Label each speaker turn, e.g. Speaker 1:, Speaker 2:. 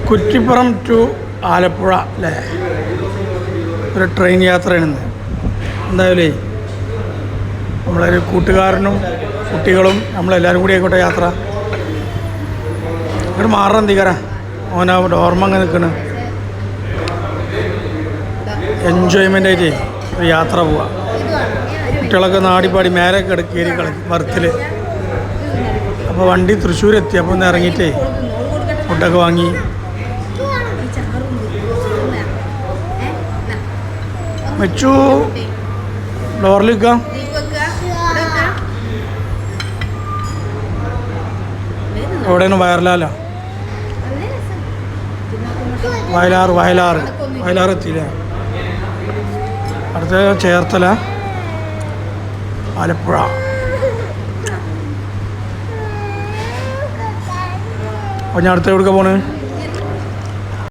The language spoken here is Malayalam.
Speaker 1: കുറ്റിപ്പുറം ടു ആലപ്പുഴ അല്ലേ, ഒരു ട്രെയിൻ യാത്രയാണിന്ന്. എന്തായാലും നമ്മളൊരു കൂട്ടുകാരനും കുട്ടികളും നമ്മളെല്ലാവരും കൂടി ആയിക്കോട്ടെ യാത്ര. ഇവിടെ മാറാൻ തീകര ഓന ഓർമ്മ അങ്ങനെ നിൽക്കണ്. എൻജോയ്മെൻ്റ് ആയിട്ട് ഒരു യാത്ര പോവാം. കുട്ടികളൊക്കെ നാടിപ്പാടി മേലെ കയറി കളിക്കും മരത്തിൽ. അപ്പോൾ വണ്ടി തൃശ്ശൂർ എത്തി. അപ്പോൾ ഒന്ന് ഇറങ്ങിയിട്ടേ ഫുഡൊക്കെ വാങ്ങി വെച്ചു. ഡോറിൽ നിൽക്കാം. എവിടെയാണ്? വയലാർ എത്തിയില്ലേ? അടുത്ത ചേർത്തല, ആലപ്പുഴ. അപ്പോൾ ഞാൻ അടുത്ത എവിടേക്കാണ് പോണേ?